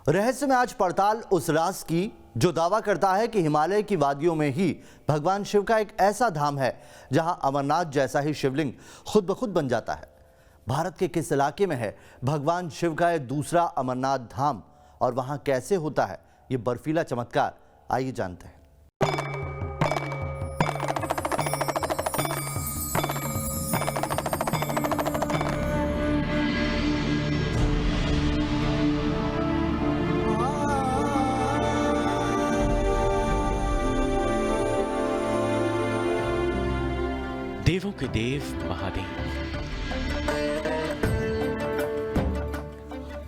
रहस्य में आज पड़ताल उस राज की जो दावा करता है कि हिमालय की वादियों में ही भगवान शिव का एक ऐसा धाम है जहां अमरनाथ जैसा ही शिवलिंग खुद ब खुद बन जाता है। भारत के किस इलाके में है भगवान शिव का एक दूसरा अमरनाथ धाम और वहां कैसे होता है ये बर्फीला चमत्कार, आइए जानते हैं। देवों के देव महादेव।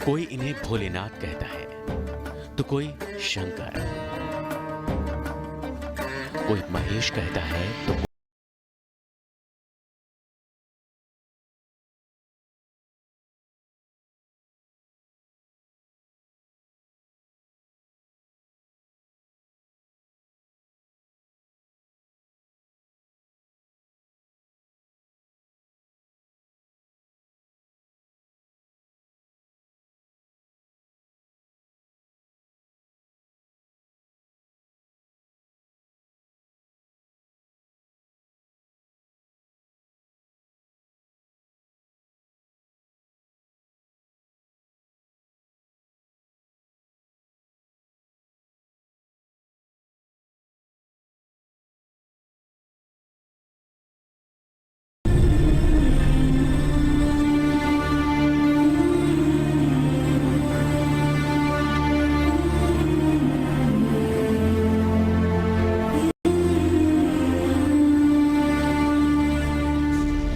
कोई इन्हें भोलेनाथ कहता है तो कोई शंकर, कोई महेश कहता है तो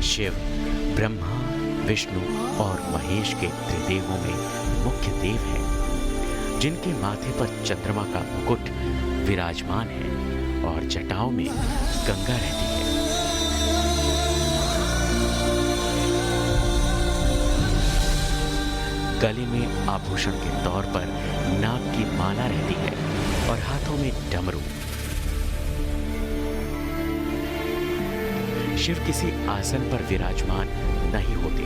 शिव ब्रह्मा, विष्णु और महेश के त्रिदेवों में मुख्य देव है, जिनके माथे पर चंद्रमा का मुकुट विराजमान है और जटाओं में गंगा रहती है। गले में आभूषण के तौर पर नाग की माला रहती है और हाथों में डमरू। शिव किसी आसन पर विराजमान नहीं होते,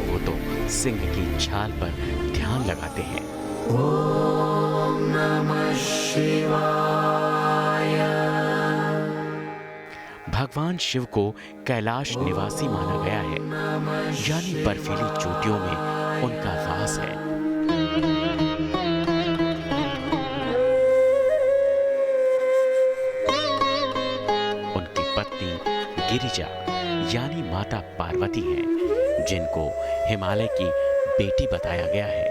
वो तो सिंह की छाल पर ध्यान लगाते हैं। ओम नमः शिवाय। भगवान शिव को कैलाश निवासी माना गया है, यानी बर्फीली चोटियों में उनका वास है। उनकी पत्नी गिरिजा यानी माता पार्वती हैं, जिनको हिमालय की बेटी बताया गया है।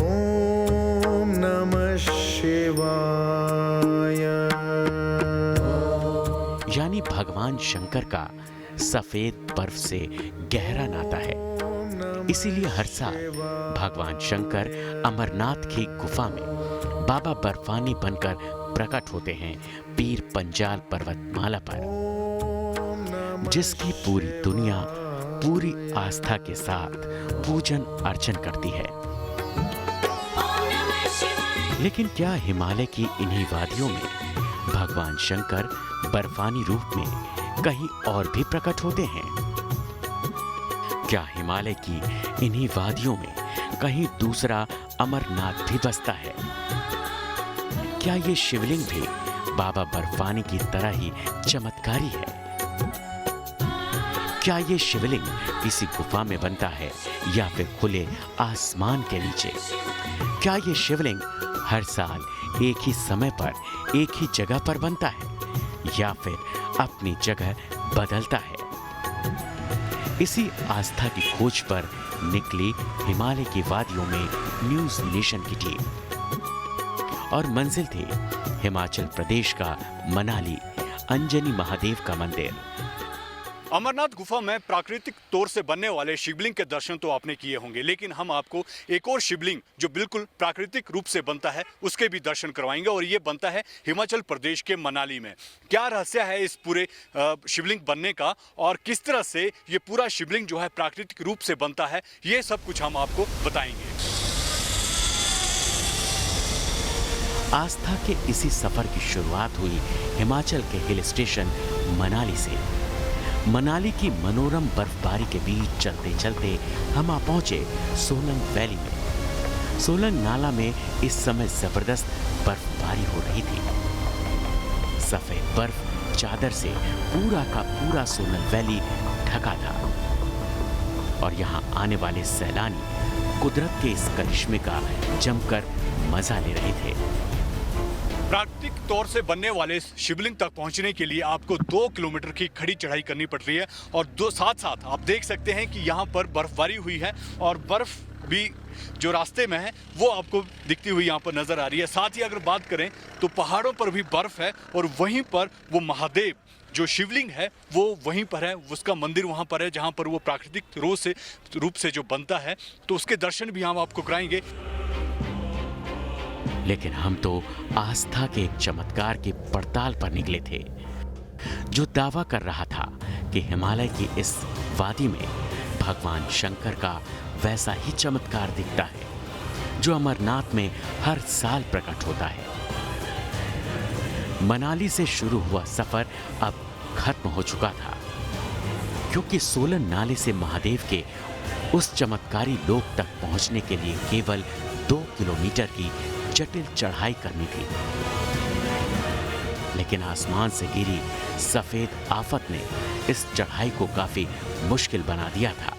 ओम नमः शिवाय। यानी भगवान शंकर का सफेद बर्फ से गहरा नाता है। इसीलिए हर साल भगवान शंकर अमरनाथ की गुफा में बाबा बर्फानी बनकर प्रकट होते हैं पीर पंजाल पर्वतमाला पर, जिसकी पूरी दुनिया पूरी आस्था के साथ पूजन अर्चन करती है। लेकिन क्या हिमालय की इन्हीं वादियों में भगवान शंकर बर्फानी रूप में कहीं और भी प्रकट होते हैं? क्या हिमालय की इन्हीं वादियों में कहीं दूसरा अमरनाथ भी बसता है? क्या ये शिवलिंग भी बाबा बर्फानी की तरह ही चमत्कारी है? क्या ये शिवलिंग किसी गुफा में बनता है या फिर खुले आसमान के नीचे? क्या ये शिवलिंग हर साल एक ही समय पर एक ही जगह पर बनता है या फिर अपनी जगह बदलता है? इसी आस्था की खोज पर निकली हिमालय की वादियों में न्यूज नेशन की टीम, और मंजिल थी हिमाचल प्रदेश का मनाली अंजनी महादेव का मंदिर। अमरनाथ गुफा में प्राकृतिक तौर से बनने वाले शिवलिंग के दर्शन तो आपने किए होंगे, लेकिन हम आपको एक और शिवलिंग जो बिल्कुल प्राकृतिक रूप से बनता है उसके भी दर्शन करवाएंगे, और ये बनता है हिमाचल प्रदेश के मनाली में। क्या रहस्य है इस पूरे शिवलिंग बनने का और किस तरह से ये पूरा शिवलिंग जो है प्राकृतिक रूप से बनता है, ये सब कुछ हम आपको बताएंगे। आस्था के इसी सफर की शुरुआत हुई हिमाचल के हिल स्टेशन मनाली से। मनाली की मनोरम बर्फबारी के बीच चलते चलते हम आ पहुंचे सोलंग वैली में। सोलन नाला में इस समय जबरदस्त बर्फबारी हो रही थी। सफेद बर्फ चादर से पूरा का पूरा सोलन वैली ढका था और यहाँ आने वाले सैलानी कुदरत के इस करिश्मे का जमकर मजा ले रहे थे। प्राकृतिक तौर से बनने वाले शिवलिंग तक पहुंचने के लिए आपको 2 किलोमीटर की खड़ी चढ़ाई करनी पड़ रही है और साथ साथ आप देख सकते हैं कि यहाँ पर बर्फबारी हुई है और बर्फ भी जो रास्ते में है वो आपको दिखती हुई यहाँ पर नजर आ रही है। साथ ही अगर बात करें तो पहाड़ों पर भी बर्फ है और वहीं पर वो महादेव जो शिवलिंग है वो वहीं पर है, उसका मंदिर वहाँ पर है जहाँ पर वो प्राकृतिक रूप से जो बनता है, तो उसके दर्शन भी हम आपको कराएंगे। लेकिन हम तो आस्था के एक चमत्कार की पड़ताल पर निकले थे जो दावा कर रहा था कि हिमालय की इस वादी में भगवान शंकर का वैसा ही चमत्कार दिखता है जो अमरनाथ में हर साल प्रकट होता है। मनाली से शुरू हुआ सफर अब खत्म हो चुका था क्योंकि सोलन नाले से महादेव के उस चमत्कारी लोक तक पहुंचने के लिए केवल 2 किलोमीटर की जटिल चढ़ाई करनी थी। लेकिन आसमान से गिरी सफेद आफत ने इस चढ़ाई को काफी मुश्किल बना दिया था।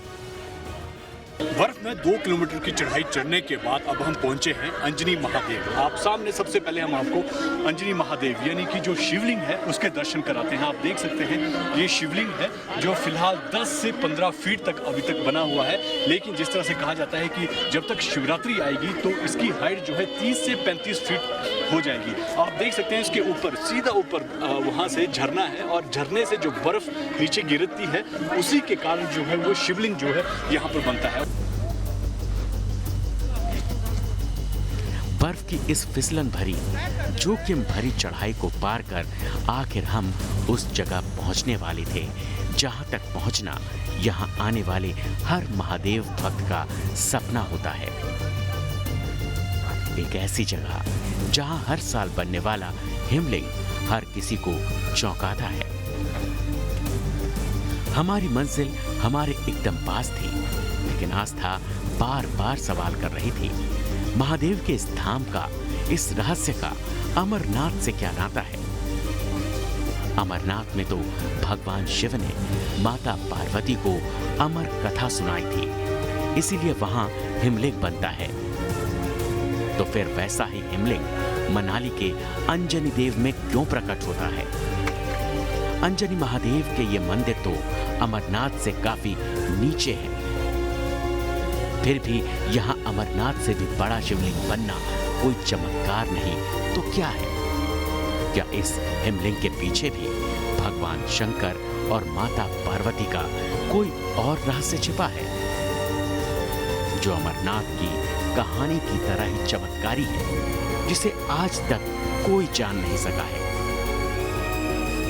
बर्फ में 2 किलोमीटर की चढ़ाई चढ़ने के बाद अब हम पहुंचे हैं अंजनी महादेव। आप सामने सबसे पहले हम आपको अंजनी महादेव यानी कि जो शिवलिंग है उसके दर्शन कराते हैं। आप देख सकते हैं ये शिवलिंग है जो फिलहाल 10 से 15 फीट तक अभी तक बना हुआ है, लेकिन जिस तरह से कहा जाता है कि जब तक शिवरात्रि आएगी तो इसकी हाइट जो है 30 से 35 फीट हो जाएगी। आप देख सकते हैं इसके ऊपर सीधा ऊपर वहाँ से झरना है और झरने से जो बर्फ नीचे गिरती है उसी के कारण जो है वो शिवलिंग जो है यहाँ पर बनता है। बर्फ की इस फिसलन भरी जोखिम भरी चढ़ाई को पार कर आखिर हम उस जगह पहुंचने वाले थे जहां तक पहुंचना यहां आने वाले हर महादेव भक्त का सपना होता है। एक ऐसी जगह जहां हर साल बनने वाला हिमलिंग हर किसी को चौंकाता है। हमारी मंजिल हमारे एकदम पास थी, लेकिन आस्था बार बार सवाल कर रही थी महादेव के इस धाम का, इस रहस्य का अमरनाथ से क्या नाता है। अमरनाथ में तो भगवान शिव ने माता पार्वती को अमर कथा सुनाई थी, इसीलिए वहां हिमलिंग बनता है। तो फिर वैसा ही हिमलिंग मनाली के अंजनी देव में क्यों प्रकट होता है। अंजनी महादेव के ये मंदिर तो अमरनाथ से काफी नीचे है, फिर भी यहाँ अमरनाथ से भी बड़ा शिवलिंग बनना कोई चमत्कार नहीं तो क्या है। क्या इस हिमलिंग के पीछे भी भगवान शंकर और माता पार्वती का कोई और रहस्य छिपा है जो अमरनाथ की कहानी की तरह ही चमत्कारी है, जिसे आज तक कोई जान नहीं सका है।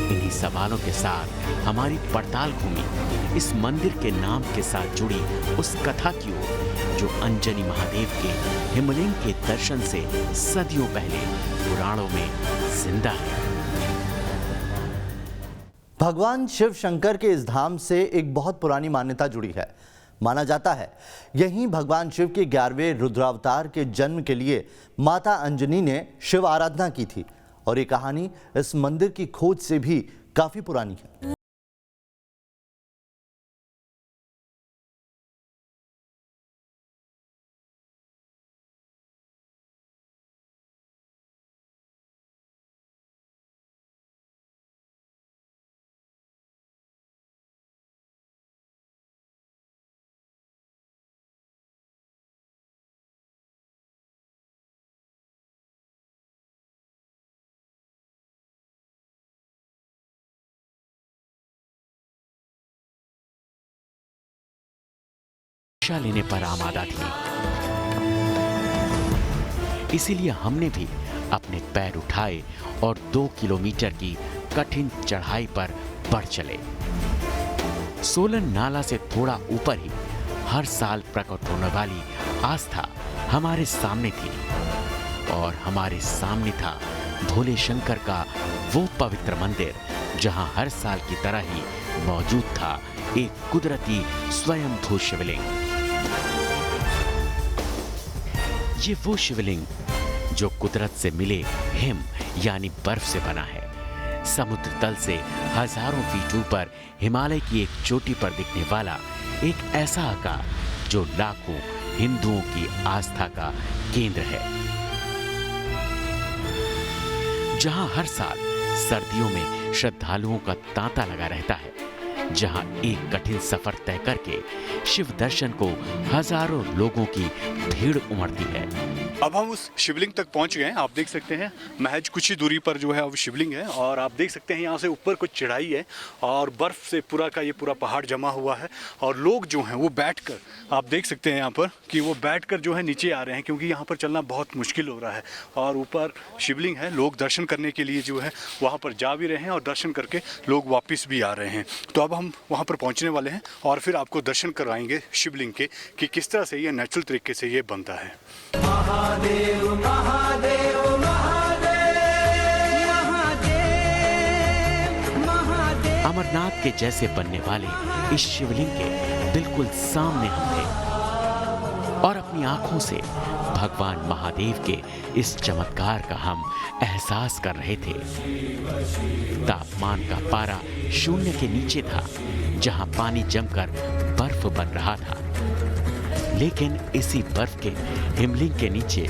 इन्हीं सवालों के साथ हमारी पड़ताल घूमी इस मंदिर के नाम के साथ जुड़ी उस कथा की ओर जो अंजनी महादेव के हिमलिंग के दर्शन से सदियों पहले पुराणों में जिंदा है। भगवान शिव शंकर के इस धाम से एक बहुत पुरानी मान्यता जुड़ी है। माना जाता है यहीं भगवान शिव के 11वें रुद्रावतार के जन्म के लिए माता अंजनी ने शिव आराधना की थी और ये कहानी इस मंदिर की खोज से भी काफी पुरानी है। शिक्षा लेने पर आमादा थी, इसीलिए हमने भी अपने पैर उठाए और 2 किलोमीटर की कठिन चढ़ाई पर बढ़ चले। सोलन नाला से थोड़ा ऊपर ही हर साल प्रकट होने वाली आस्था हमारे सामने थी और हमारे सामने था भोले शंकर का वो पवित्र मंदिर जहां हर साल की तरह ही मौजूद था एक कुदरती स्वयंभू शिवलिंग। ये वो शिवलिंग जो कुदरत से मिले हिम यानी बर्फ से बना है। समुद्र तल से हजारों फीट ऊपर हिमालय की एक चोटी पर दिखने वाला एक ऐसा आकार जो लाखों हिंदुओं की आस्था का केंद्र है। जहां हर साल सर्दियों में श्रद्धालुओं का तांता लगा रहता है, जहां एक कठिन सफर तय करके शिव दर्शन को हजारों लोगों की भीड़ उमड़ती है। अब हम उस शिवलिंग तक पहुंच गए हैं। आप देख सकते हैं महज कुछ ही दूरी पर जो है अब शिवलिंग है, और आप देख सकते हैं यहाँ से ऊपर कुछ चढ़ाई है और बर्फ से पूरा का ये पूरा पहाड़ जमा हुआ है। और लोग जो हैं वो बैठकर, आप देख सकते हैं यहाँ पर कि वो बैठकर जो है नीचे आ रहे हैं, क्योंकि यहाँ पर चलना बहुत मुश्किल हो रहा है। और ऊपर शिवलिंग है, लोग दर्शन करने के लिए जो है वहाँ पर जा भी रहे हैं और दर्शन करके लोग वापस भी आ रहे हैं। तो अब हम वहाँ पर पहुँचने वाले हैं और फिर आपको दर्शन करवाएंगे शिवलिंग के कि किस तरह से ये नेचुरल तरीके से ये बनता है। महादेव महादेव महादेव महादेव। अमरनाथ के जैसे बनने वाले इस शिवलिंग के बिल्कुल सामने हम थे और अपनी आंखों से भगवान महादेव के इस चमत्कार का हम एहसास कर रहे थे। तापमान का पारा शून्य के नीचे था, जहां पानी जमकर बर्फ बन रहा था। लेकिन इसी बर्फ के हिमलिंग के नीचे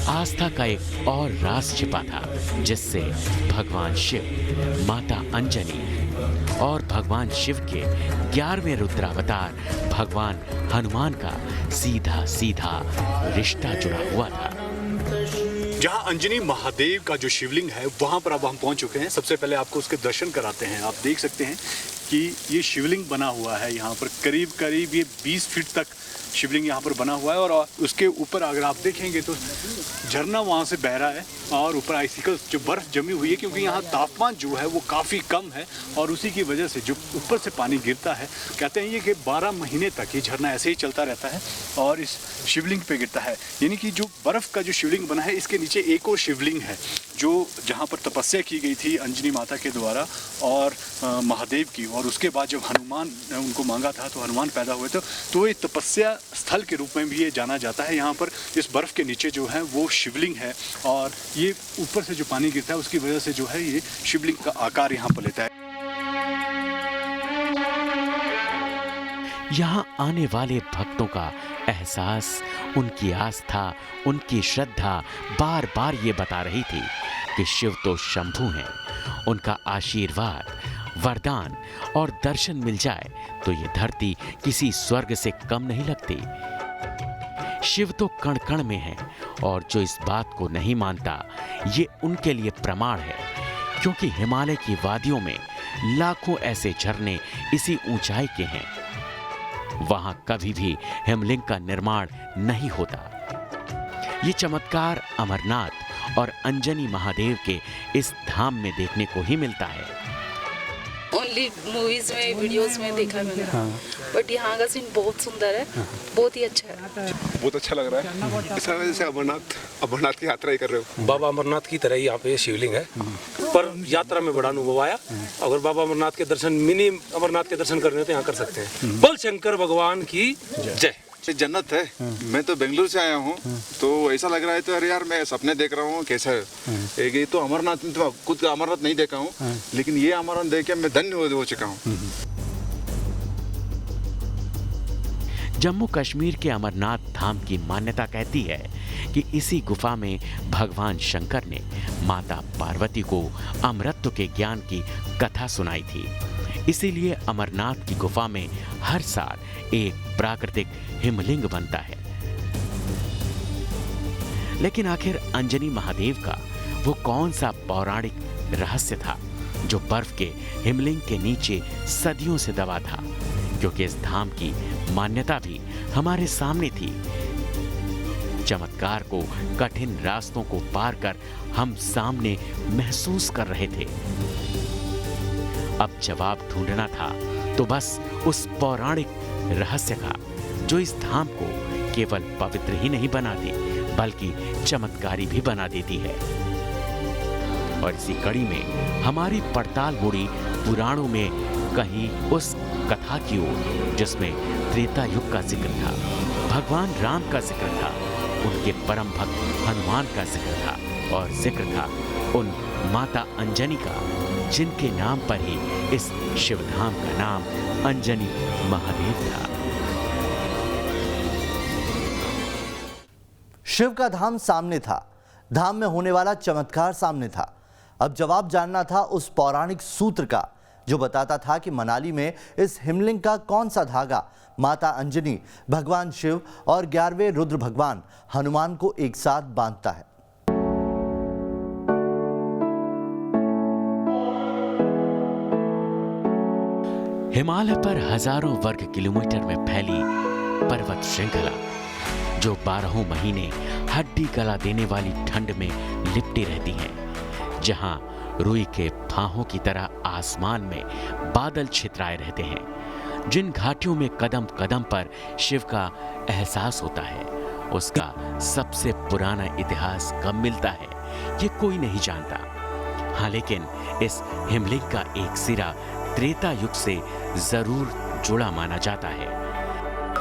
आस्था का एक और राज छिपा था, जिससे भगवान शिव, माता अंजनी और भगवान शिव के 11वें रुद्रावतार भगवान हनुमान का सीधा सीधा रिश्ता जुड़ा हुआ था। जहां अंजनी महादेव का जो शिवलिंग है वहां पर अब हम पहुंच चुके हैं। सबसे पहले आपको उसके दर्शन कराते हैं। आप देख सकते हैं कि ये शिवलिंग बना हुआ है यहाँ पर करीब करीब ये 20 फीट तक शिवलिंग यहाँ पर बना हुआ है। और उसके ऊपर अगर आप देखेंगे तो झरना वहाँ से बह रहा है और ऊपर आइसिकल्स जो बर्फ़ जमी हुई है, क्योंकि यहाँ तापमान जो है वो काफ़ी कम है और उसी की वजह से जो ऊपर से पानी गिरता है, कहते हैं ये कि 12 महीने तक ये झरना ऐसे ही चलता रहता है और इस शिवलिंग पे गिरता है। यानी कि जो बर्फ़ का जो शिवलिंग बना है, इसके नीचे एक और शिवलिंग है जो जहाँ पर तपस्या की गई थी अंजनी माता के द्वारा और महादेव की। और उसके बाद जब हनुमान ने उनको मांगा था तो हनुमान पैदा हुए थे, तो ये तपस्या स्थल के रूप में भी ये जाना जाता है। यहाँ पर इस बर्फ़ के नीचे जो है वो शिवलिंग है और ये ऊपर से जो पानी गिरता है उसकी वजह से जो है ये शिवलिंग का आकार यहाँ पर लेता है। यहाँ आने वाले भक्तों का एहसास, उनकी आस्था, उनकी श्रद्धा बार बार ये बता रही थी कि शिव तो शंभु हैं। उनका आशीर्वाद, वरदान और दर्शन मिल जाए तो ये धरती किसी स्वर्ग से कम नहीं लगती। शिव तो कण कण में है और जो इस बात को नहीं मानता ये उनके लिए प्रमाण है, क्योंकि हिमालय की वादियों में लाखों ऐसे झरने इसी ऊंचाई के हैं। वहां कभी भी हिमलिंग का निर्माण नहीं होता। ये चमत्कार अमरनाथ और अंजनी महादेव के इस धाम में देखने को ही मिलता है। ओनली मूवीज में, वीडियोस में देखा मैंने, बट यहाँ का सीन बहुत सुंदर है, बहुत ही अच्छा है। बहुत अच्छा लग रहा है। ऐसा जैसे अमरनाथ की यात्रा ही कर रहे हो। बाबा अमरनाथ की तरह ही यहाँ पे शिवलिंग है, पर यात्रा में बड़ा अनुभव आया। अगर बाबा अमरनाथ के दर्शन, मिनी अमरनाथ के दर्शन करने हो तो यहाँ कर सकते हैं। बल शंकर भगवान की जय। जन्नत है। मैं तो बेंगलुरु से आया हूँ, तो ऐसा लग रहा है तो अरे यार मैं सपने देख रहा हूँ कैसा है। ये तो अमरनाथ, तो खुद अमरनाथ नहीं देखा हूँ, लेकिन ये अमरनाथ देख के मैं धन्य हो चुका हूँ। जम्मू कश्मीर के अमरनाथ धाम की मान्यता कहती है कि इसी गुफा में भगवान शंकर ने माता पार्वती को अमृत के ज्ञान की कथा सुनाई थी। इसीलिए अमरनाथ की गुफा में हर साल एक प्राकृतिक हिमलिंग बनता है। लेकिन आखिर अंजनी महादेव का वो कौन सा पौराणिक रहस्य था जो बर्फ के हिमलिंग के नीचे सदियों से दबा था? क्योंकि इस धाम की मान्यता भी हमारे सामने थी। चमत्कार को, कठिन रास्तों को पार कर हम सामने महसूस कर रहे थे। अब जवाब ढूंढना था तो बस उस पौराणिक रहस्य का, जो इस धाम को केवल पवित्र ही नहीं बनाती बल्कि चमत्कारी भी बना देती है। और इसी कड़ी में हमारी पड़ताल मुड़ी पुराणों में कहीं उस कथा की ओर जिसमें त्रेता युग का जिक्र था, भगवान राम का जिक्र था उनके परम भक्त हनुमान का जिक्र था और जिक्र था उन माता अंजनी का, जिनके नाम पर ही इस शिवधाम का नाम अंजनी महादेव था। शिव का धाम सामने था, धाम में होने वाला चमत्कार सामने था। अब जवाब जानना था उस पौराणिक सूत्र का जो बताता था कि मनाली में इस हिमलिंग का कौन सा धागा माता अंजनी, भगवान शिव और 11वें रुद्र भगवान हनुमान को एक साथ बांधता है। हिमालय पर हजारों वर्ग किलोमीटर में फैली पर्वत श्रृंखला जो 12 महीने हड्डी गला देने वाली ठंड में लिपटी रहती है, जहां रुई के फाहों की तरह आसमान में बादल छितराए रहते हैं, जिन घाटियों में कदम कदम पर शिव का एहसास होता है, उसका सबसे पुराना इतिहास कब मिलता है ये कोई नहीं जानता। हाँ, लेकिन इस हिमलिंग का एक सिरा त्रेता युग से जरूर जुड़ा माना जाता है।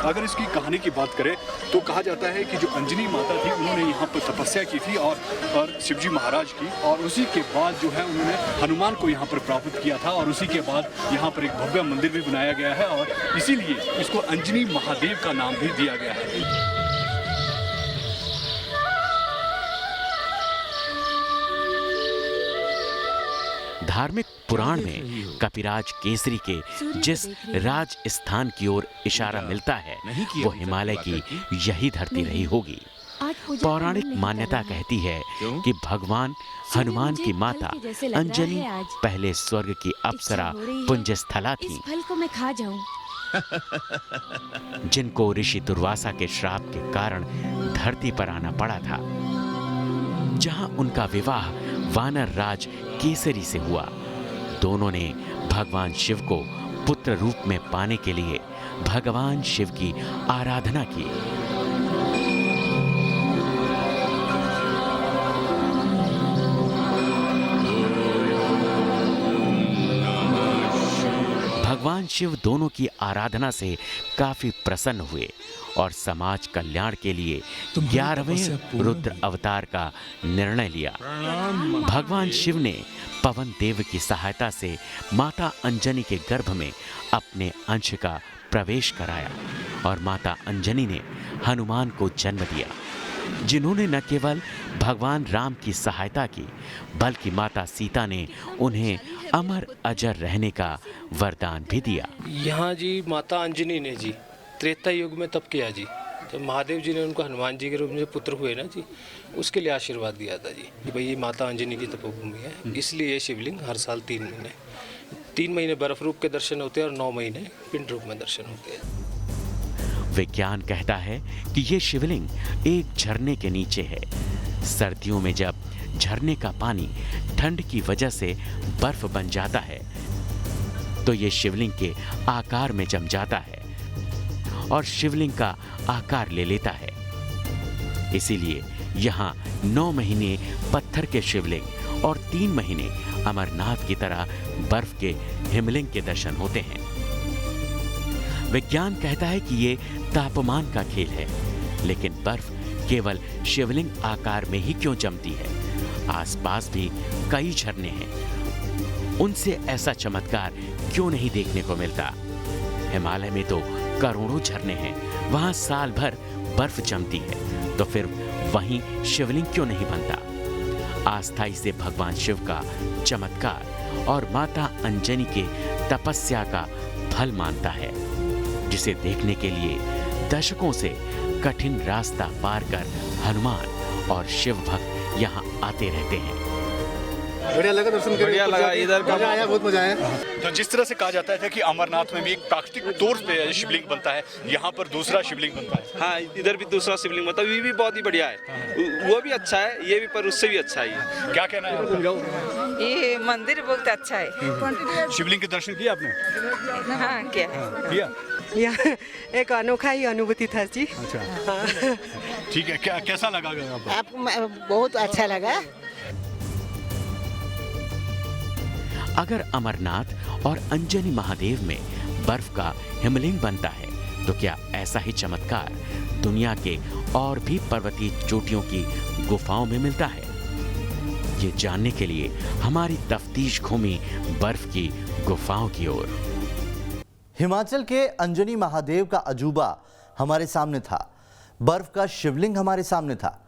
अगर इसकी कहानी की बात करें तो कहा जाता है कि जो अंजनी माता थी उन्होंने यहाँ पर तपस्या की थी और शिवजी महाराज की, और उसी के बाद जो है उन्होंने हनुमान को यहाँ पर प्राप्त किया था, और उसी के बाद यहाँ पर एक भव्य मंदिर भी बनाया गया है और इसीलिए इसको अंजनी महादेव का नाम भी दिया गया है। धार्मिक पुराण में कपिराज केसरी के जिस राज स्थान की ओर इशारा मिलता है वो हिमालय की यही धरती रही होगी। पौराणिक मान्यता कहती है कि भगवान हनुमान की माता अंजनी पहले स्वर्ग की अप्सरा पुंजस्थला थी, जिनको ऋषि दुर्वासा के श्राप के कारण धरती पर आना पड़ा था, जहां उनका विवाह वानर राज केसरी से हुआ। दोनों ने भगवान शिव को पुत्र रूप में पाने के लिए भगवान शिव की आराधना की। भगवान शिव दोनों की आराधना से काफी प्रसन्न हुए और समाज कल्याण के लिए 11वें रुद्र अवतार का निर्णय लिया। भगवान शिव ने पवन देव की सहायता से माता अंजनी के गर्भ में अपने अंश का प्रवेश कराया और माता अंजनी ने हनुमान को जन्म दिया, जिन्होंने न केवल भगवान राम की सहायता की बल्कि माता सीता ने उन्हें अमर अजर रहने का वरदान भी दिया। यहाँ जी माता अंजनी ने जी त्रेता युग में तप किया जी, तो महादेव जी ने उनको हनुमान जी के रूप में पुत्र हुए ना जी, उसके लिए आशीर्वाद दिया था जी कि भाई ये माता अंजनी की तपोभूमि है, इसलिए ये शिवलिंग हर साल 3 महीने बर्फ रूप के दर्शन होते हैं और 9 महीने पिंड रूप में दर्शन होते हैं। विज्ञान कहता है कि ये शिवलिंग एक झरने के नीचे है। सर्दियों में जब झरने का पानी ठंड की वजह से बर्फ बन जाता है तो ये शिवलिंग के आकार में जम जाता है और शिवलिंग का आकार ले लेता है। इसीलिए यहाँ 9 महीने पत्थर के शिवलिंग और 3 महीने अमरनाथ की तरह बर्फ के हिमलिंग के दर्शन होते हैं। विज्ञान कहता है कि ये तापमान का खेल है, लेकिन बर्फ केवल शिवलिंग आकार में ही क्यों जमती है? आसपास भी कई झरने हैं, उनसे ऐसा चमत्कार क्यों नहीं देखने को मिलता? हिमालय में तो करोड़ों झरने हैं, वहां साल भर बर्फ जमती है, तो फिर वहीं शिवलिंग क्यों नहीं बनता? आस्था इसे भगवान शिव का चमत्कार और माता अंजनी के तपस्या का फल मानता है, जिसे देखने के लिए दशकों से कठिन रास्ता पार कर हनुमान और शिव भक्त यहाँ आते रहते हैं। बढ़िया लगा दर्शन करके, बढ़िया लगा, इधर का आया, बहुत मजा आया। तो जिस तरह से कहा जाता है कि अमरनाथ में भी एक प्राकृतिक तौर पे शिवलिंग बनता है, यहाँ पर दूसरा शिवलिंग बनता है। हाँ, इधर भी दूसरा शिवलिंग बनता है, ये भी बहुत ही बढ़िया है, वो भी अच्छा है, ये भी पर उससे भी अच्छा है। क्या कहना है? ये मंदिर बहुत अच्छा है। शिवलिंग के दर्शन किए आपने? हाँ, क्या किया? यह एक अनोखा ही अनुभूति था जी। अच्छा, ठीक है। क्या कैसा लगा आपको? बहुत अच्छा लगा। अगर अमरनाथ और अंजनी महादेव में बर्फ का हिमलिंग बनता है तो क्या ऐसा ही चमत्कार दुनिया के और भी पर्वतीय चोटियों की गुफाओं में मिलता है? ये जानने के लिए हमारी तफ्तीश घूमी बर्फ की गुफाओं की ओर। हिमाचल के अंजनी महादेव का अजूबा हमारे सामने था, बर्फ का शिवलिंग हमारे सामने था,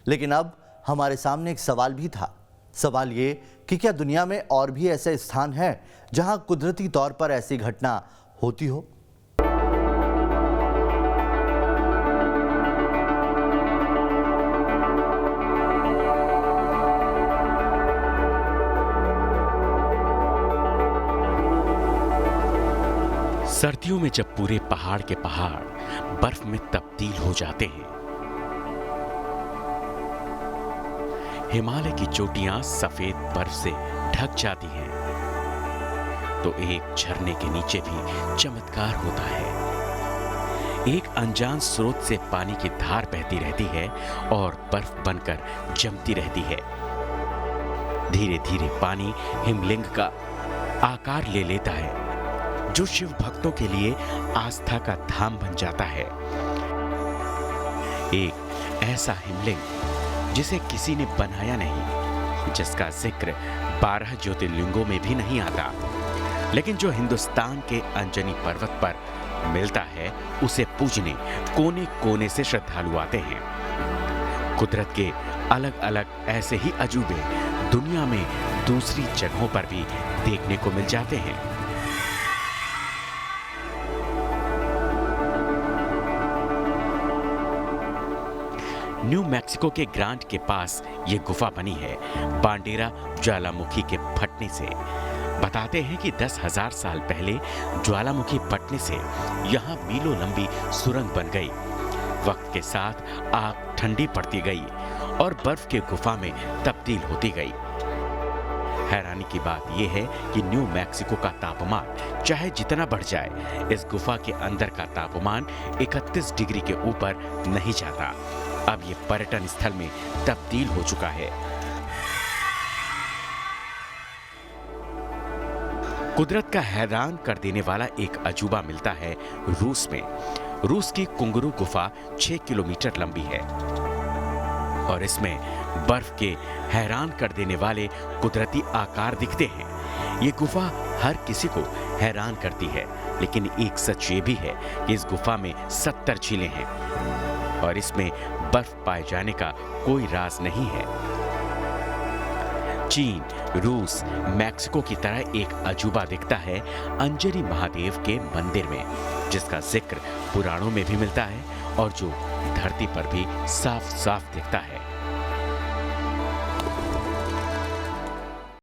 लेकिन अब हमारे सामने एक सवाल भी था। सवाल ये कि क्या दुनिया में और भी ऐसे स्थान हैं जहां कुदरती तौर पर ऐसी घटना होती हो? सर्दियों में जब पूरे पहाड़ के पहाड़ बर्फ में तब्दील हो जाते हैं, हिमालय की चोटियां सफेद बर्फ से ढक जाती हैं, तो एक झरने के नीचे भी चमत्कार होता है। एक अनजान स्रोत से पानी की धार बहती रहती है और बर्फ बनकर जमती रहती है। धीरे धीरे पानी हिमलिंग का आकार ले लेता है, जो शिव भक्तों के लिए आस्था का धाम बन जाता है। एक ऐसा हिमलिंग जिसे किसी ने बनाया नहीं, जिसका जिक्र 12 ज्योतिर्लिंगों में भी नहीं आता, लेकिन जो हिंदुस्तान के अंजनी पर्वत पर मिलता है, उसे पूजने कोने कोने से श्रद्धालु आते हैं। कुदरत के अलग अलग ऐसे ही अजूबे दुनिया में दूसरी जगहों पर भी देखने को मिल जाते हैं। न्यू मैक्सिको के ग्रांट के पास ये गुफा बनी है, बांडेरा ज्वालामुखी के फटने से। बताते हैं कि 10,000 साल पहले ज्वालामुखी फटने से यहाँ मीलों लंबी सुरंग बन गई। वक्त के साथ आग ठंडी पड़ती गई और बर्फ के गुफा में तब्दील होती गई। हैरानी की बात यह है कि न्यू मैक्सिको का तापमान चाहे जितना बढ़ जाए, इस गुफा के अंदर का तापमान 31 डिग्री के ऊपर नहीं जाता। अब ये पर्यटन स्थल में तब्दील हो चुका है। कुदरत का हैरान कर देने वाला एक अजूबा मिलता है रूस में। रूस की कुंगुरु गुफा 6 किलोमीटर लंबी है और इसमें बर्फ के हैरान कर देने वाले कुदरती आकार दिखते हैं। ये गुफा हर किसी को हैरान करती है, लेकिन एक सच ये भी है कि इस गुफा में 70 झीलें हैं और इसमें बर्फ पाए जाने का कोई राज नहीं है। चीन, रूस, मैक्सिको की तरह एक अजूबा दिखता है अंजनी महादेव के मंदिर में, जिसका जिक्र पुराणों में भी मिलता है और जो धरती पर भी साफ साफ दिखता है।